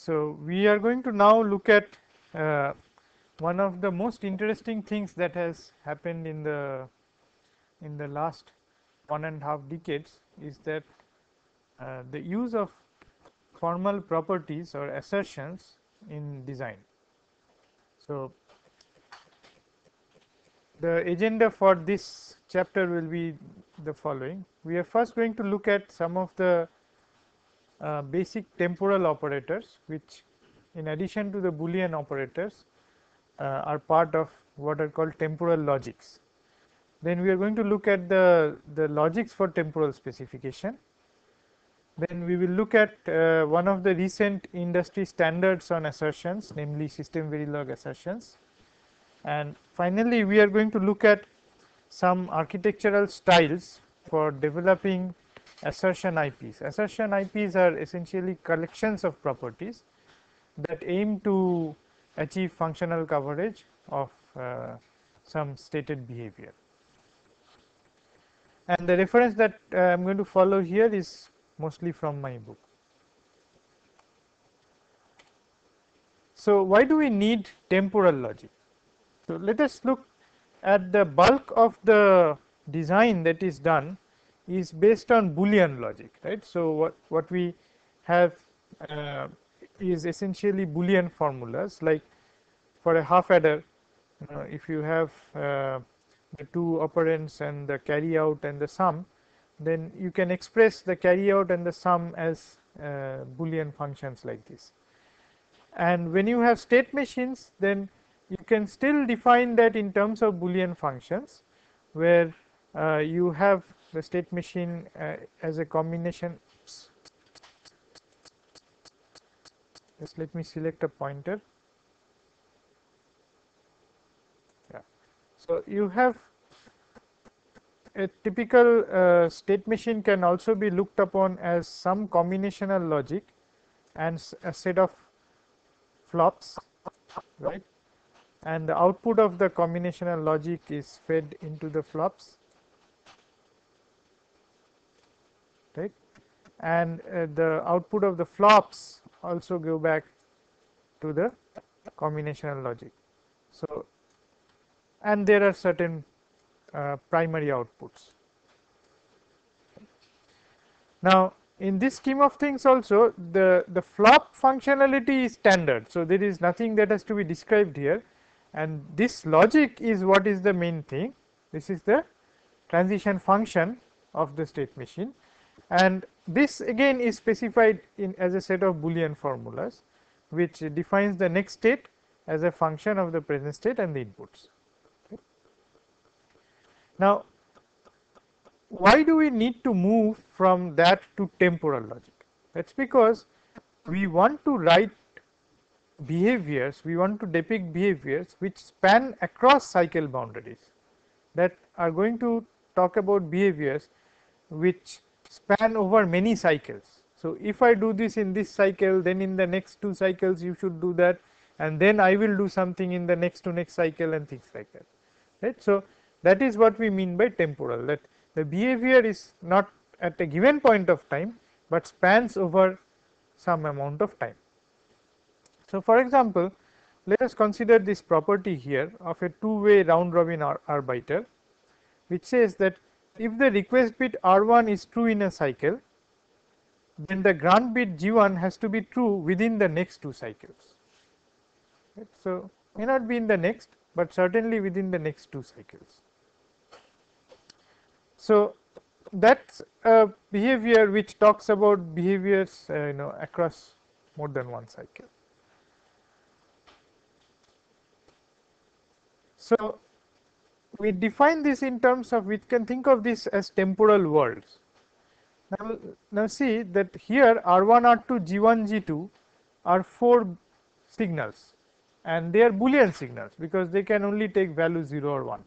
So we are going to now look at one of the most interesting things that has happened in the last 1.5 decades is that the use of formal properties or assertions in design. So the agenda for this chapter will be the following. We are first going to look at some of the basic temporal operators, which in addition to the Boolean operators are part of what are called temporal logics. Then we are going to look at the logics for temporal specification. Then we will look at one of the recent industry standards on assertions, namely system verilog assertions. And finally, we are going to look at some architectural styles for developing assertion IPs. Assertion IPs are essentially collections of properties that aim to achieve functional coverage of some stated behavior. And the reference that I am going to follow here is mostly from my book. So why do we need temporal logic? So let us look at the bulk of the design that is done is based on Boolean logic, right? So what we have is essentially Boolean formulas. Like for a half adder, if you have the two operands and the carry out and the sum, then you can express the carry out and the sum as Boolean functions like this. And when you have state machines, then you can still define that in terms of Boolean functions, where you have the state machine as a combination. Just let me select a pointer. Yeah. So you have a typical state machine can also be looked upon as some combinational logic and a set of flops, right? And the output of the combinational logic is fed into the flops, right? And the output of the flops also go back to the combinational logic. So, and there are certain primary outputs. Now, in this scheme of things also, the flop functionality is standard. So, there is nothing that has to be described here, and this logic is what is the main thing. This is the transition function of the state machine, and this again is specified in as a set of Boolean formulas, which defines the next state as a function of the present state and the inputs. Okay. Now, why do we need to move from that to temporal logic? That is because we want to write behaviors, we want to depict behaviors which span across cycle boundaries, that are going to talk about behaviors which span over many cycles. So, if I do this in this cycle, then in the next 2 cycles you should do that, and then I will do something in the next to next cycle and things like that, right. So, that is what we mean by temporal, that the behavior is not at a given point of time, but spans over some amount of time. So, for example, let us consider this property here of a two-way round robin arbiter, which says that if the request bit R1 is true in a cycle, then the grant bit G1 has to be true within the next 2 cycles. Right. So, may not be in the next, but certainly within the next 2 cycles. So, that is a behavior which talks about behaviors across more than one cycle. So, we define this in terms of, we can think of this as temporal worlds. Now see that here R1, R2, G1, G2 are 4 signals, and they are Boolean signals because they can only take value 0 or 1.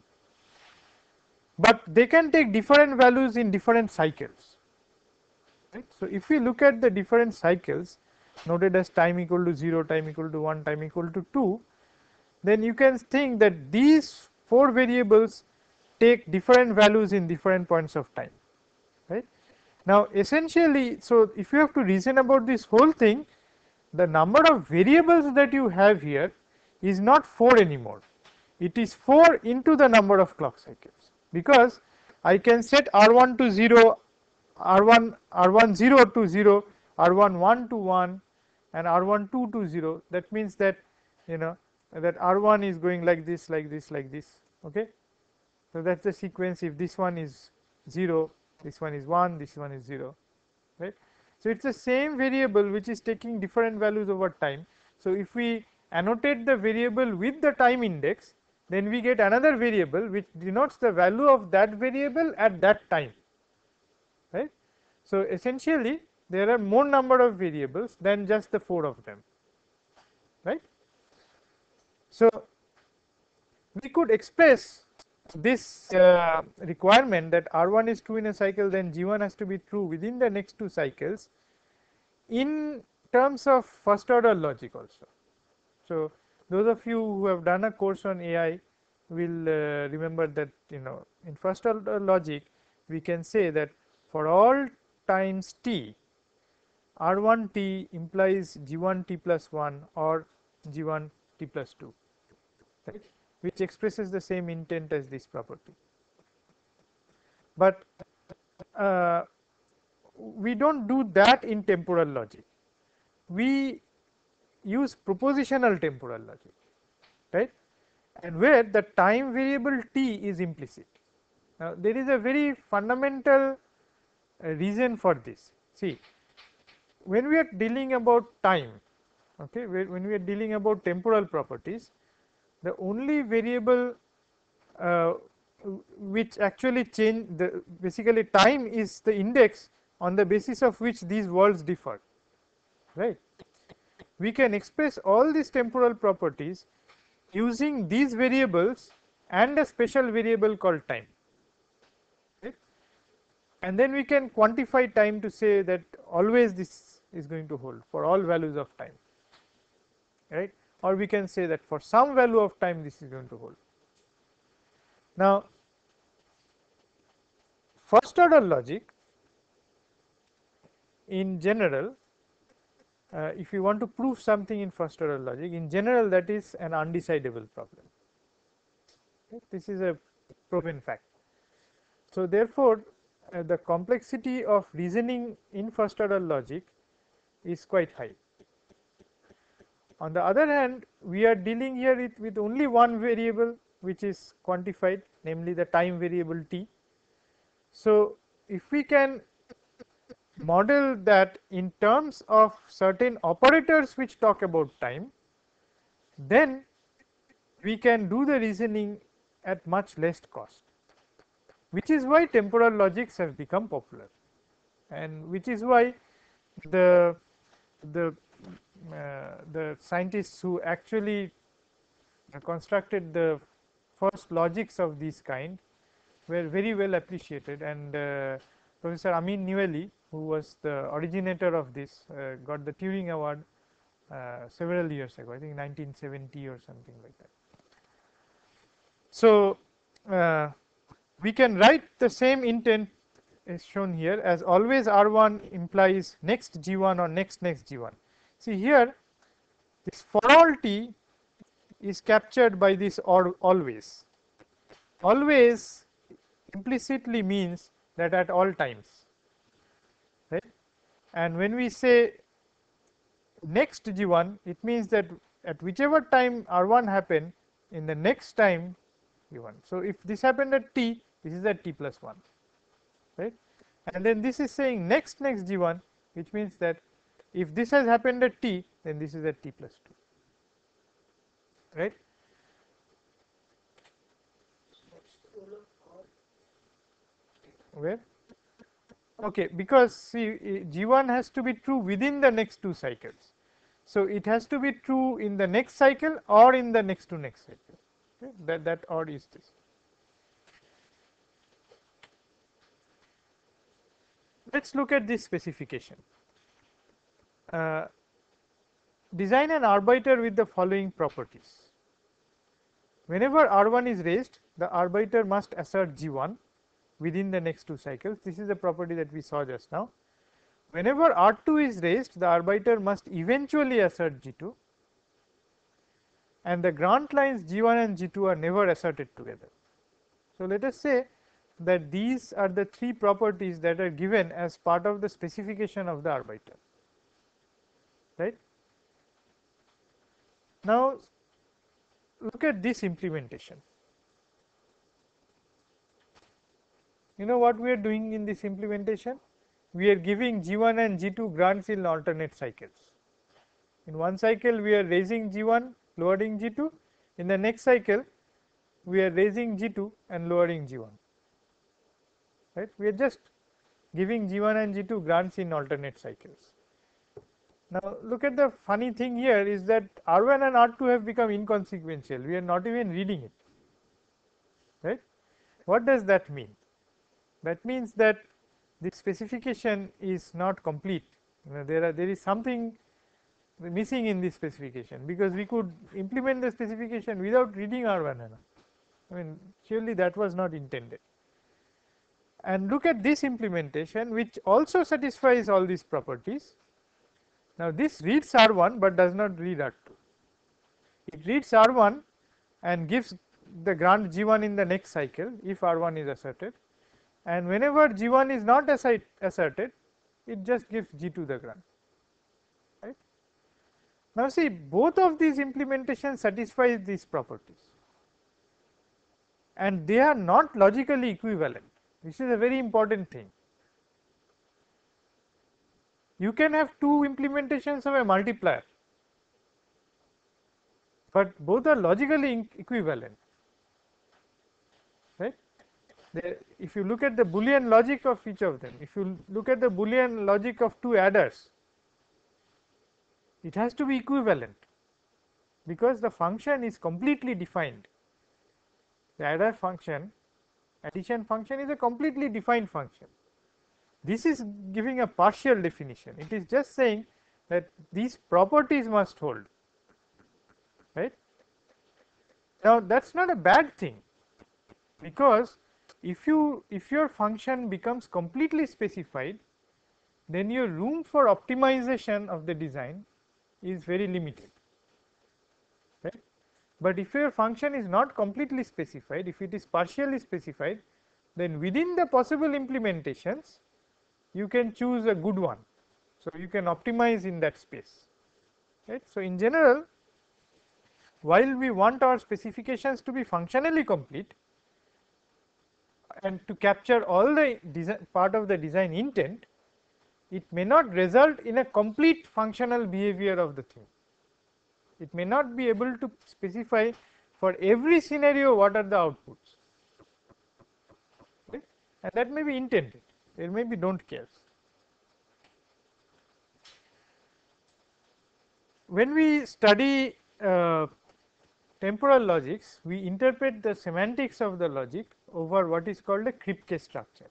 But they can take different values in different cycles, right. So, if we look at the different cycles noted as time equal to 0, time equal to 1, time equal to 2, then you can think that these 4 variables take different values in different points of time, right. Now, essentially, so if you have to reason about this whole thing, the number of variables that you have here is not 4 anymore. It is 4 into the number of clock cycles, because I can set R1 to 0, R1 0 to 0, R1 1 to 1, and R1 2 to 0. That means that, you know, that R1 is going like this, like this, like this. Okay. So that's the sequence. If this one is 0, this one is 1, this one is 0, right. So it's the same variable which is taking different values over time. So if we annotate the variable with the time index, then we get another variable which denotes the value of that variable at that time, right. So essentially there are more number of variables than just the 4 of them, right. So we could express this requirement that R1 is true in a cycle, then G1 has to be true within the next 2 cycles in terms of first order logic also. So those of you who have done a course on AI will remember that, you know, in first order logic we can say that for all times t, R1 t implies G1 t plus 1 or G1 t plus 2, right, which expresses the same intent as this property. But we do not do that in temporal logic. We use propositional temporal logic, right, and where the time variable t is implicit. Now there is a very fundamental reason for this. See, when we are dealing about time, okay, when we are dealing about temporal properties, the only variable which actually change the, basically time is the index on the basis of which these worlds differ, right. We can express all these temporal properties using these variables and a special variable called time, right? And then we can quantify time to say that always this is going to hold for all values of time, right, or we can say that for some value of time this is going to hold. Now first order logic in general, if you want to prove something in first order logic, in general that is an undecidable problem. Okay? This is a proven fact. So therefore the complexity of reasoning in first order logic is quite high. On the other hand, we are dealing here with only one variable which is quantified, namely the time variable t. So if we can model that in terms of certain operators which talk about time, then we can do the reasoning at much less cost, which is why temporal logics have become popular, and which is why the scientists who actually constructed the first logics of this kind were very well appreciated, and Professor Amin Newelly, who was the originator of this, got the Turing Award several years ago, I think 1970 or something like that. So we can write the same intent is shown here as always R1 implies next G1 or next G1. See here, this for all t is captured by this or always. Always implicitly means that at all times, right, and when we say next G1, it means that at whichever time R1 happened in the next time G1. So if this happened at t, this is at t plus 1, right, and then this is saying next G1, which means that if this has happened at t, then this is at t plus 2, right. Where? Okay, because see G1 has to be true within the next 2 cycles. So it has to be true in the next cycle or in the next to next cycle. Okay? That or is this. Let's look at this specification. Design an arbiter with the following properties. Whenever R1 is raised, the arbiter must assert G1 within the next 2 cycles. This is a property that we saw just now. whenever R2 is raised, the arbiter must eventually assert G2, and the grant lines G1 and G2 are never asserted together. So, let us say that these are the three properties that are given as part of the specification of the arbiter, right. Now, look at this implementation. You know what we are doing in this implementation? We are giving G1 and G2 grants in alternate cycles. In one cycle we are raising G1, lowering G2. In the next cycle we are raising G2 and lowering G1, right. We are just giving G1 and G2 grants in alternate cycles. Now, look at the funny thing here is that R1 and R2 have become inconsequential. We are not even reading it, right. What does that mean? That means that the specification is not complete. There is something missing in this specification, because we could implement the specification without reading R1 and R. I mean, surely that was not intended. And look at this implementation, which also satisfies all these properties. Now, this reads R1 but does not read R2. It reads R1 and gives the grant G1 in the next cycle if R1 is asserted, and whenever G1 is not asserted, it just gives G2 the grant, right. Now, see, both of these implementations satisfy these properties, and they are not logically equivalent. This is a very important thing. You can have two implementations of a multiplier, but both are logically equivalent, right. If you look at the Boolean logic of each of them, if you look at the Boolean logic of two adders, it has to be equivalent, because the function is completely defined. The adder function, addition function, is a completely defined function. This is giving a partial definition. It is just saying that these properties must hold, right. Now, that is not a bad thing, because if your function becomes completely specified, then your room for optimization of the design is very limited, right. But if your function is not completely specified, if it is partially specified, then within the possible implementations you can choose a good one. So, you can optimize in that space, right. So, in general, while we want our specifications to be functionally complete and to capture all the part of the design intent, it may not result in a complete functional behavior of the thing. It may not be able to specify for every scenario what are the outputs, right? And that may be intended, there may be don't cares. When we study temporal logics, we interpret the semantics of the logic over what is called a Kripke structure.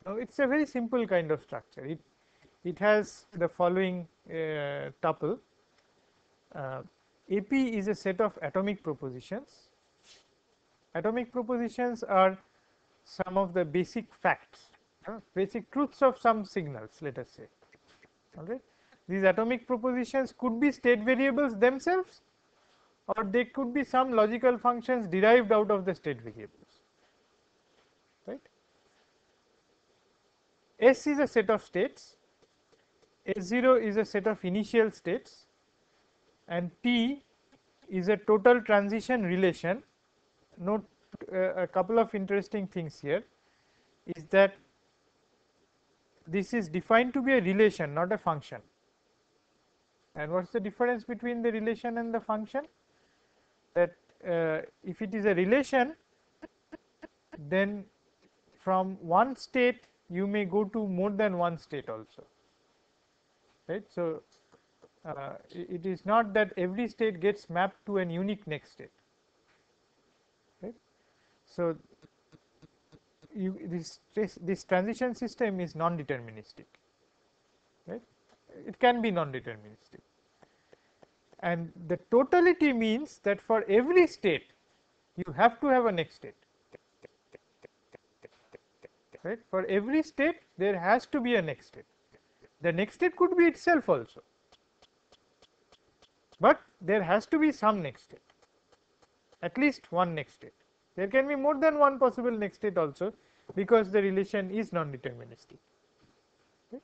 Now, it is a very simple kind of structure. It has the following tuple. AP is a set of atomic propositions. Atomic propositions are some of the basic facts, basic truths of some signals, let us say. Okay. These atomic propositions could be state variables themselves, or they could be some logical functions derived out of the state variables, right. S is a set of states, S0 is a set of initial states, and T is a total transition relation. Note a couple of interesting things here is that this is defined to be a relation, not a function. And what is the difference between the relation and the function? That if it is a relation, then from one state you may go to more than one state also, right. So, it is not that every state gets mapped to an unique next state, right. So, this transition system is non-deterministic, right. It can be non-deterministic, and the totality means that for every state you have to have a next state, right? For every state there has to be a next state. The next state could be itself also, but there has to be some next state, at least one next state. There can be more than one possible next state also, because the relation is non-deterministic. Okay.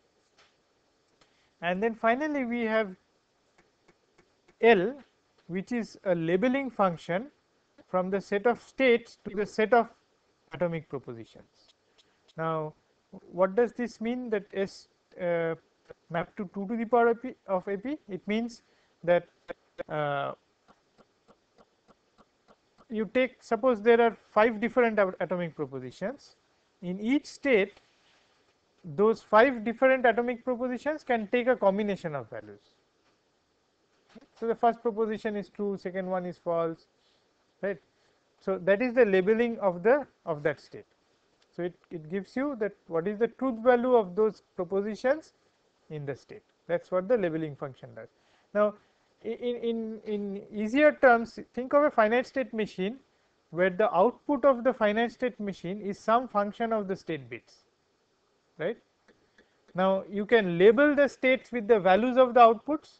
And then finally we have L, which is a labeling function from the set of states to the set of atomic propositions. Now, what does this mean, that S mapped to 2 to the power of AP? It means that you take, suppose there are 5 different atomic propositions. In each state, those 5 different atomic propositions can take a combination of values. So the first proposition is true, second one is false, right? So that is the labeling of that state. So it gives you that what is the truth value of those propositions in the state. That's what the labeling function does. Now, in easier terms, think of a finite state machine where the output of the finite state machine is some function of the state bits, right? Now you can label the states with the values of the outputs,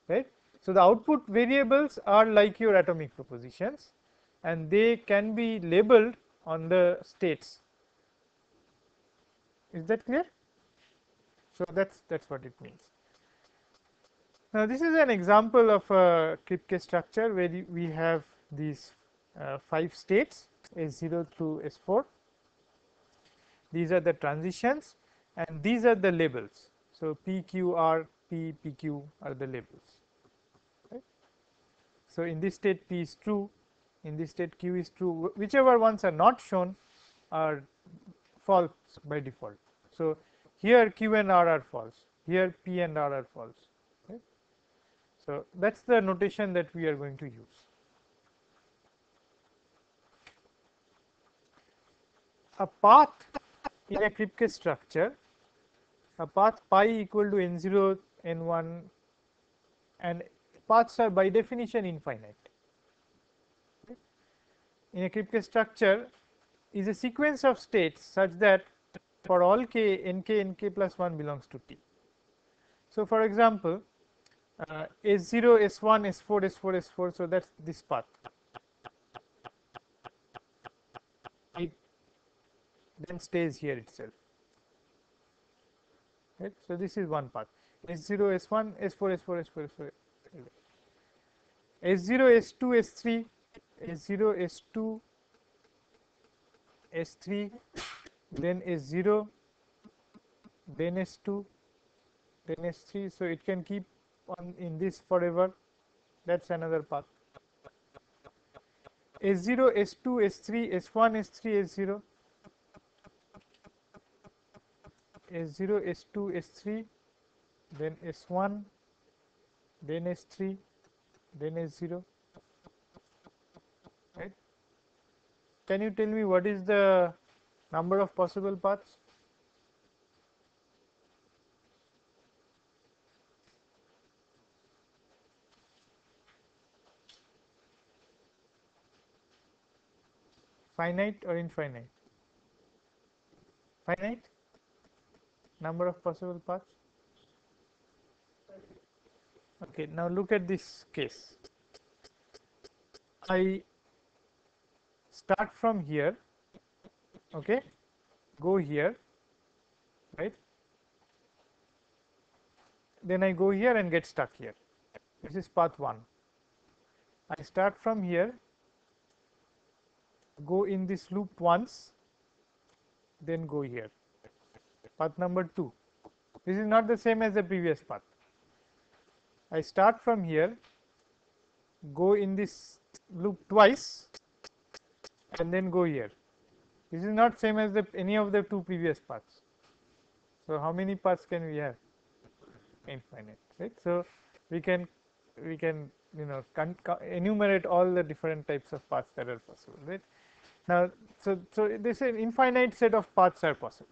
right? So the output variables are like your atomic propositions, and they can be labeled on the states. Is that clear? So that's what it means. Now this is an example of a Kripke structure where we have these 5 states, S0 through S4. These are the transitions, and these are the labels. So P, Q, R, P, PQ are the labels. Right? So in this state P is true, in this state Q is true. Whichever ones are not shown are false by default. So here Q and R are false, here P and R are false. Okay? So that's the notation that we are going to use. A path in a Kripke structure, a path pi equal to n0, n1, and paths are by definition infinite. Okay? In a Kripke structure is a sequence of states such that for all k, nk plus 1 belongs to T. So for example, S0, S1, S4, S4, S4, so that's this path. It then stays here itself. Right? So this is one path. S0, S1, S4, S4, S4, S4. S0, S2, S3, S0, S2, S3, then S0, then S2, then S3. So it can keep on in this forever. That's another path. S0, S2, S3, S1, S3, S0, S0, S2, S3, then S1, then S3, then S0. Right? Can you tell me what is the number of possible paths? Finite or infinite? Finite number of possible paths. Okay, now look at this case. I start from here, okay, go here, right? Then I go here and get stuck here. This is path 1. I start from here, go in this loop once, then go here. Path number 2. This is not the same as the previous path. I start from here, go in this loop twice, and then go here. This is not same as any of the 2 previous paths. So how many paths can we have? Infinite, right? So we can enumerate all the different types of paths that are possible, right? Now, so this is an infinite set of paths are possible.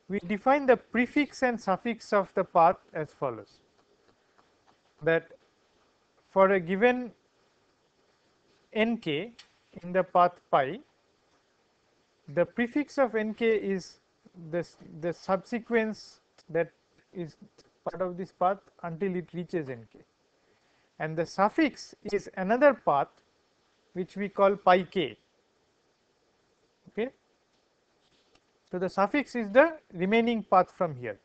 We define the prefix and suffix of the path as follows: that for a given nk in the path pi, the prefix of nk is the subsequence that is part of this path until it reaches nk, and the suffix is another path which we call pi k. Okay. So, the suffix is the remaining path from here.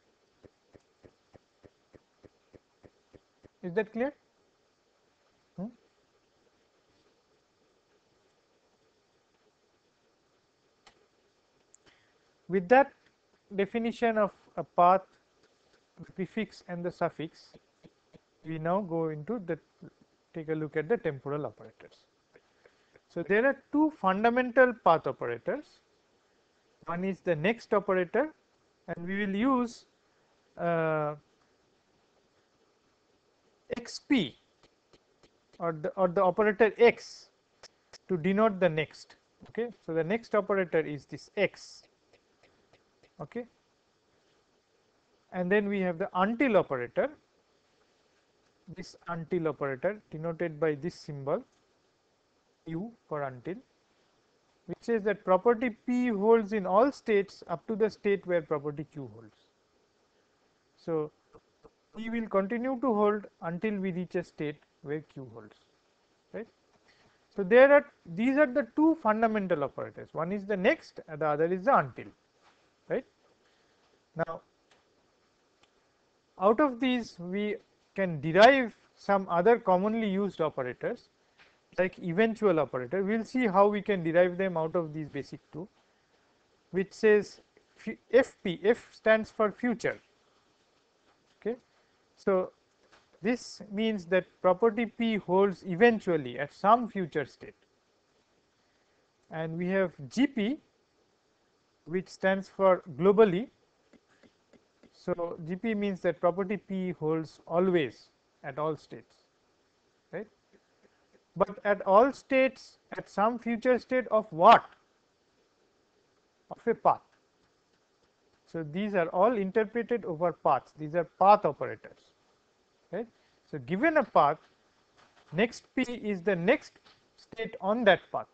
Is that clear? Hmm? With that definition of a path, the prefix and the suffix, we now go into the take a look at the temporal operators. So, there are two fundamental path operators. One is the next operator, and we will use xp or the operator x to denote the next. Okay. So, the next operator is this x. Okay. And then we have the until operator, this until operator denoted by this symbol u for until, which says that property P holds in all states up to the state where property Q holds. So, P will continue to hold until we reach a state where Q holds, right. So, these are the two fundamental operators, one is the next and the other is the until, right. Now, out of these we can derive some other commonly used operators like eventual operator. We will see how we can derive them out of these basic two, which says FP, F stands for future. Okay. So, this means that property P holds eventually at some future state, and we have GP, which stands for globally. So, GP means that property P holds always at all states, right. But at all states at some future state of what? Of a path. So, these are all interpreted over paths, these are path operators, right. So, given a path, next P is the next state on that path.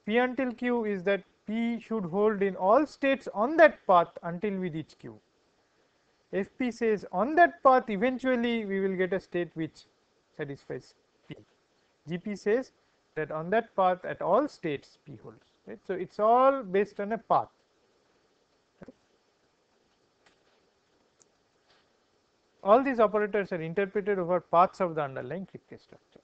P until Q is that P should hold in all states on that path until we reach Q. FP says on that path eventually we will get a state which satisfies P. GP says that on that path at all states P holds, right. So, it is all based on a path. All these operators are interpreted over paths of the underlying Kripke structure.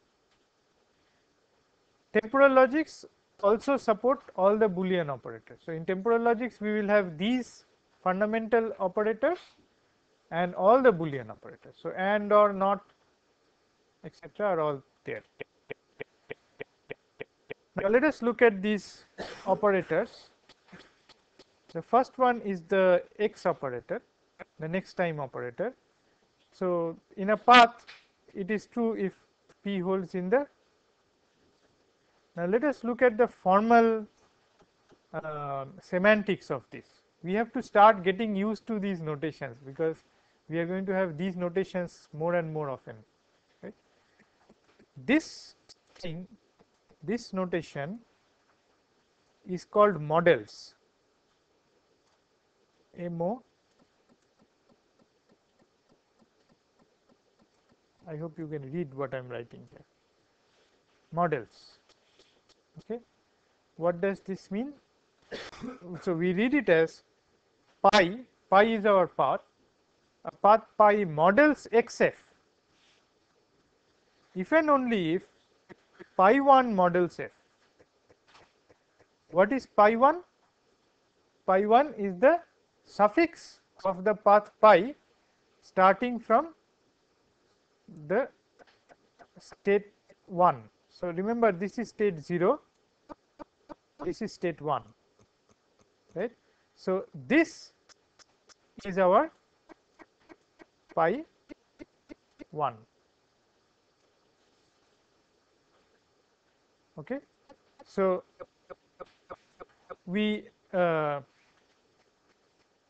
Temporal logics also support all the Boolean operators. So, in temporal logics we will have these fundamental operators and all the Boolean operators. So, and or not etc. are all there. Now, let us look at these operators. The first one is the x operator, the next time operator. So, in a path it is true if P holds in the. Now, let us look at the formal semantics of this. We have to start getting used to these notations because we are going to have these notations more and more often, right. This thing, this notation is called models, MO. I hope you can read what I am writing here. Models. Okay. What does this mean? So, we read it as pi, pi is our path, a path pi models xf if and only if pi 1 models f. What is pi 1? Pi 1 is the suffix of the path pi starting from the state 1. So, remember this is state 0, this is state 1, right. So, this is our pi 1. Okay. So, we so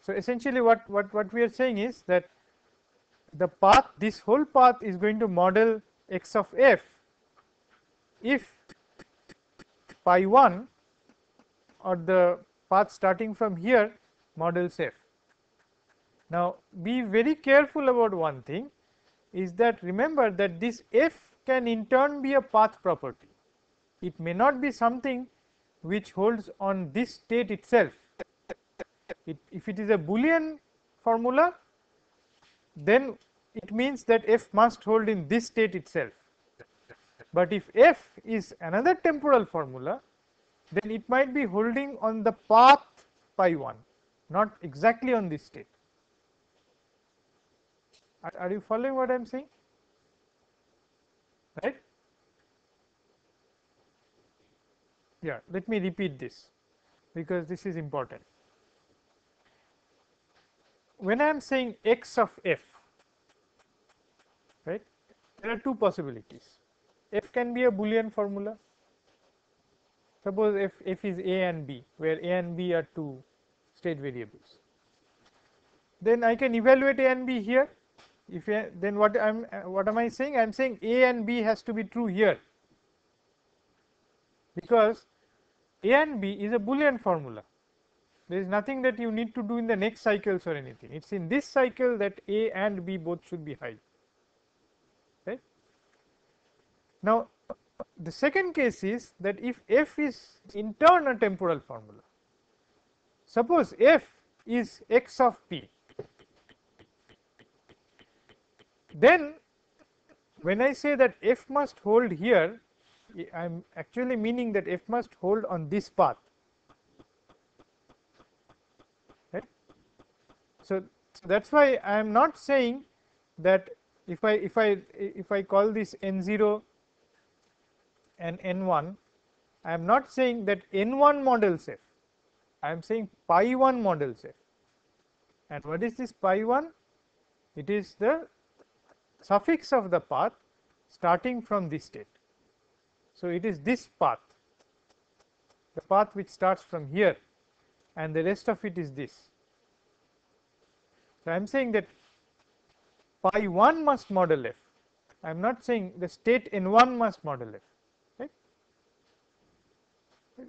essentially what we are saying is that the path, this whole path is going to model x of f if pi 1 or the path starting from here models f. Now be very careful about one thing, is that remember that this f can in turn be a path property. It may not be something which holds on this state itself. If it is a Boolean formula, then it means that f must hold in this state itself. But if f is another temporal formula, then it might be holding on the path pi 1, not exactly on this state. Are you following what I am saying? Right? Yeah, let me repeat this because this is important. When I am saying x of f, right, there are two possibilities. F can be a Boolean formula. Suppose f is a and b, where a and b are two state variables. Then I can evaluate a and b here. If a, then what am I saying? I am saying a and b has to be true here, because a and b is a Boolean formula. There is nothing that you need to do in the next cycles or anything. It is in this cycle that a and b both should be high. Right? Now the second case is that if f is in turn a temporal formula, suppose f is x of p, then when I say that f must hold here, I am actually meaning that f must hold on this path. Right? So that is why I am not saying that if I call this n0 and n1, I am not saying that n1 models f, I am saying pi 1 models f. And what is this pi 1? It is the suffix of the path starting from this state. So it is this path, the path which starts from here, and the rest of it is this. So I am saying that pi 1 must model f. I am not saying the state n1 must model f. Right?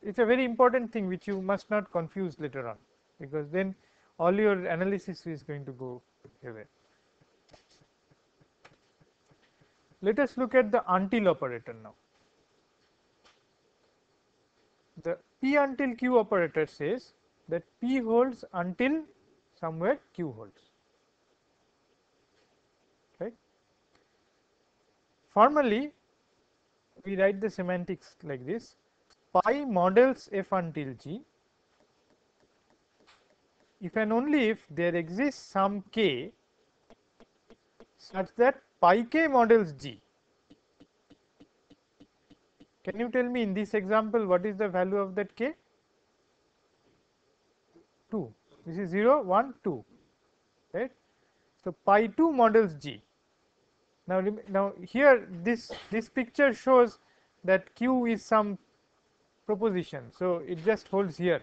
It is a very important thing which you must not confuse later on, because then all your analysis is going to go away. Let us look at the until operator now. The p until q operator says that p holds until somewhere q holds. Right? Formally, we write the semantics like this: pi models f until g if and only if there exists some k such that pi k models g. Can you tell me in this example what is the value of that k? 2. This is 0, 1, 2. Right? So pi 2 models g. Now here this picture shows that q is some proposition, so it just holds here.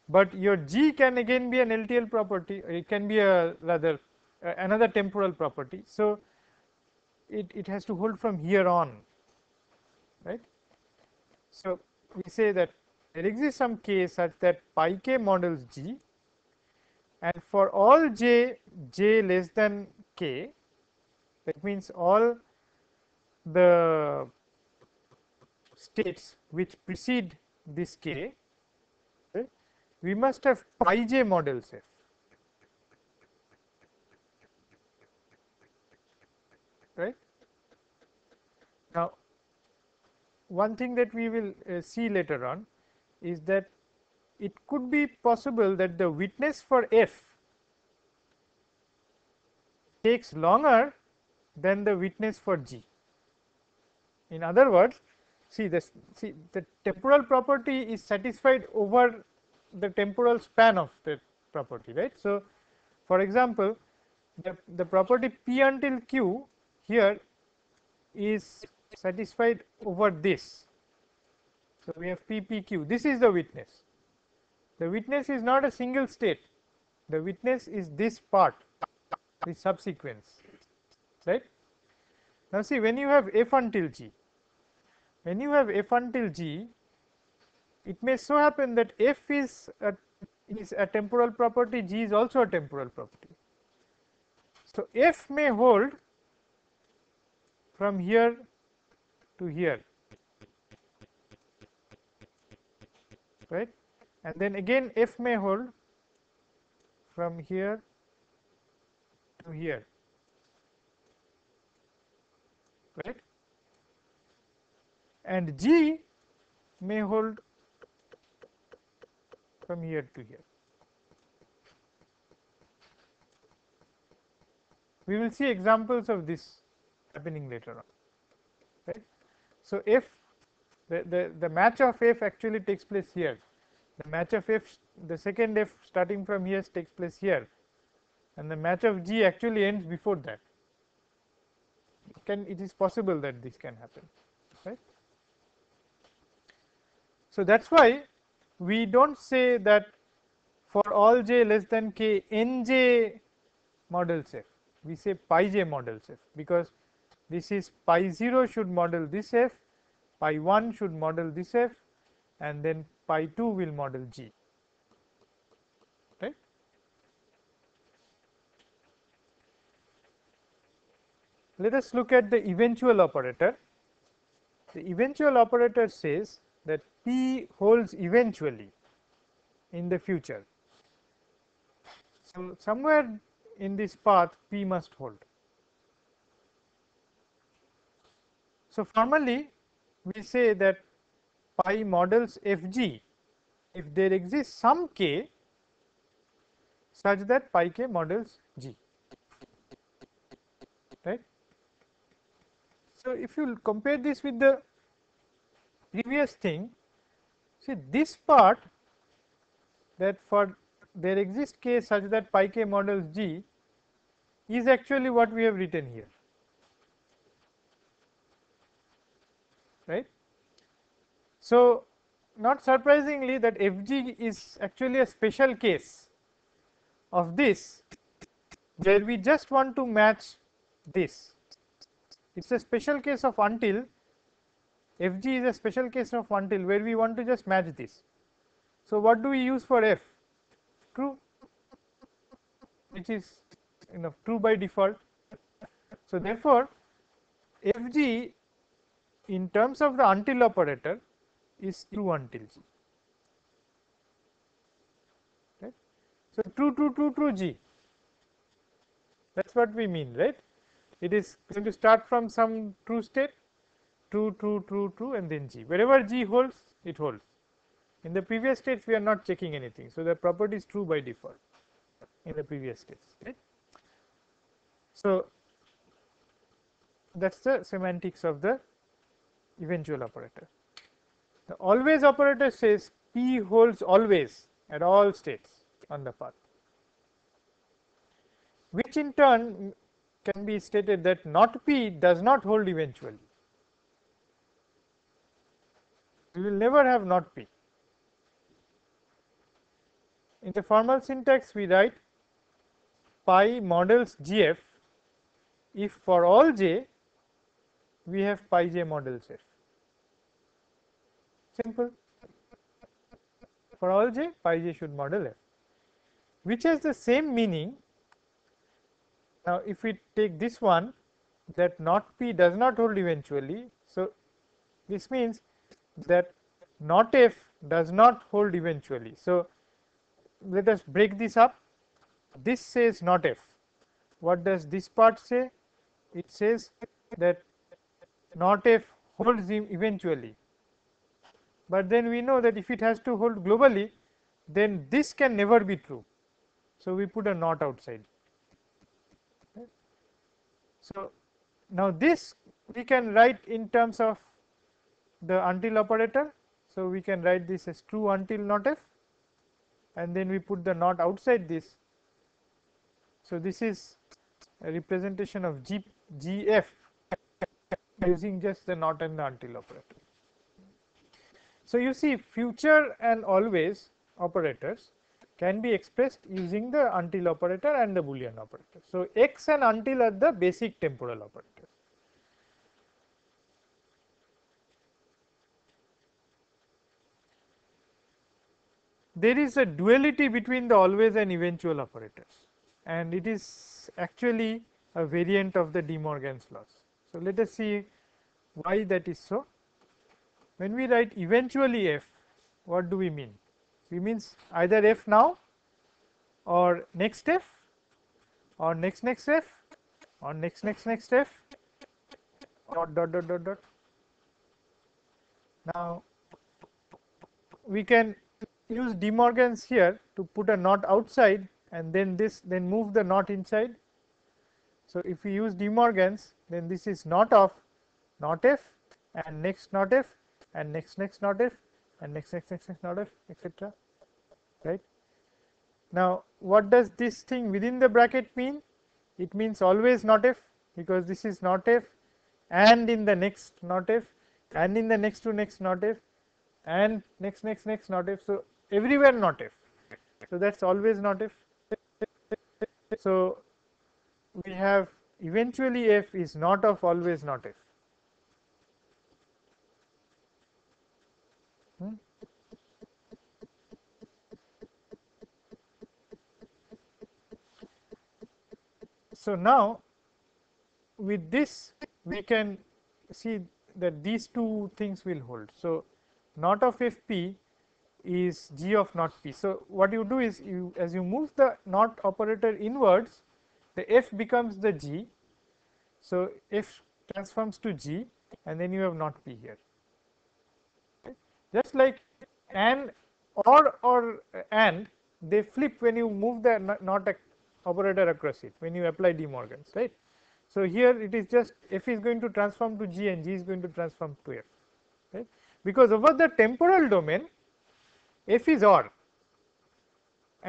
But your g can again be an LTL property, or it can be a rather another temporal property. So it has to hold from here on. Right? So we say that there exists some k such that pi k models g, and for all j less than k, that means all the states which precede this k, right, we must have pi j models f. Right? Now one thing that we will see later on is that it could be possible that the witness for f takes longer than the witness for g. In other words, see the temporal property is satisfied over the temporal span of the property, right. So for example, the property p until q here is satisfied over this. So we have p p q, this is the witness. The witness is not a single state, the witness is this part, this subsequence, right. Now see, when you have f until g, it may so happen that f is a temporal property, g is also a temporal property. So, f may hold from here to here, right, and then again f may hold from here to here, right, and g may hold from here to here. We will see examples of this happening later on, right. So, f the match of f actually takes place here, the match of f, the second f starting from here takes place here, and the match of g actually ends before that. It is possible that this can happen, right. So, that is why we do not say that for all j less than k nj models f, we say pi j models f, because this is pi 0 should model this f, pi 1 should model this f, and then pi 2 will model g, right. Let us look at the eventual operator. The eventual operator says that p holds eventually in the future. So, somewhere in this path p must hold. So, formally we say that pi models fg if there exists some k such that pi k models g, right. So, if you compare this with the previous thing, see this part, that for there exists k such that pi k models g, is actually what we have written here, right. So, not surprisingly that fg is actually a special case of this, where we just want to match this. It is a special case of until, fg is a special case of until where we want to just match this. So, what do we use for f? True, which is true by default. So, therefore, fg in terms of the until operator is true until g, right. So, true g, that is what we mean, right. It is going to start from some true state, true and then g, wherever g holds it holds. In the previous states we are not checking anything, so the property is true by default in the previous states, right. So, that is the semantics of the eventual operator. The always operator says p holds always at all states on the path, which in turn can be stated that not p does not hold eventually. We will never have not p. In the formal syntax we write pi models gf if for all j we have pi j models f. Simple. For all j, pi j should model f, which has the same meaning. Now, if we take this one, that not p does not hold eventually. So, this means that not f does not hold eventually. So, let us break this up. This says not f. What does this part say? It says that not f holds eventually, but then we know that if it has to hold globally, then this can never be true. So, we put a not outside. So, now this we can write in terms of the until operator. So, we can write this as true until not f, and then we put the not outside this. So, this is a representation of gf using just the not and the until operator. So, you see future and always operators can be expressed using the until operator and the Boolean operator. So, x and until are the basic temporal operators. there is a duality between the always and eventual operators, and it is actually a variant of the De Morgan's laws. So, let us see why that is so. When we write eventually f, what do we mean? We means either f now or next f or next f or next f or dot dot dot dot. Now, we can use De Morgan's here to put a knot outside and then move the knot inside. So, if we use De Morgan's, then this is knot of knot f and next knot f and next knot f and next knot f, etc. Right. Now, what does this thing within the bracket mean? It means always knot f, because this is knot f and in the next knot f and in the next to next knot f and next knot f. So, everywhere knot f. So, that is always knot f. So, we have eventually f is knot of always knot f. So, now with this we can see that these two things will hold. So, knot of fp is g of knot p. So, what you do is you, as you move the knot operator inwards, the f becomes the g. So, f transforms to g and then you have knot p here. Okay. Just like and or and, they flip when you move the knot operator across it, when you apply De Morgan's, right. So, here it is just f is going to transform to g and g is going to transform to f, right, because over the temporal domain f is or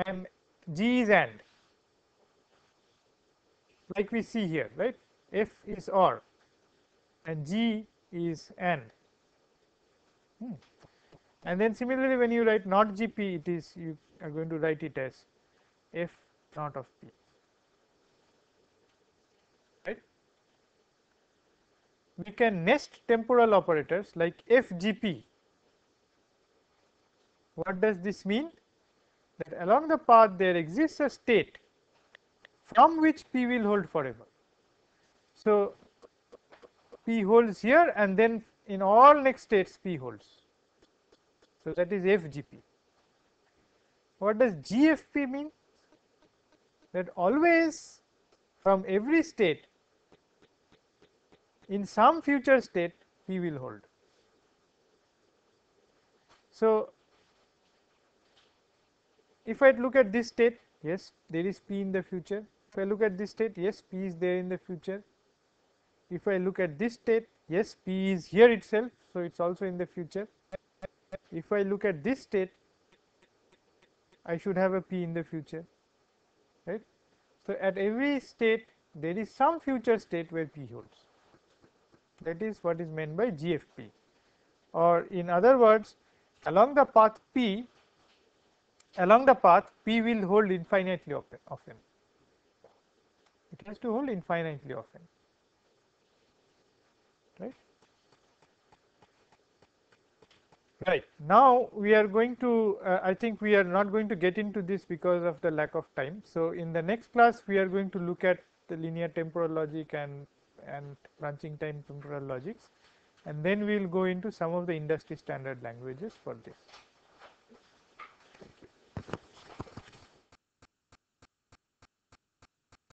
and g is and, like we see here, right, f is or and g is and. And then similarly, when you write not gp, it is, you are going to write it as f naught of p, right. We can nest temporal operators like fgp. What does this mean? That along the path there exists a state from which p will hold forever. So, p holds here and then in all next states p holds. So, that is fgp. What does gfp mean? That always from every state in some future state p will hold. So, if I look at this state, yes, there is p in the future. If I look at this state, yes, p is there in the future. If I look at this state, yes, p is here itself, so it is also in the future. If I look at this state, I should have a p in the future, right. So, at every state there is some future state where p holds. That is what is meant by GFP, or in other words, along the path p will hold infinitely often. It has to hold infinitely often, right. Right. Now, we are going to, I think we are not going to get into this because of the lack of time. So, in the next class, we are going to look at the linear temporal logic and branching time temporal logics, and then we will go into some of the industry standard languages for this.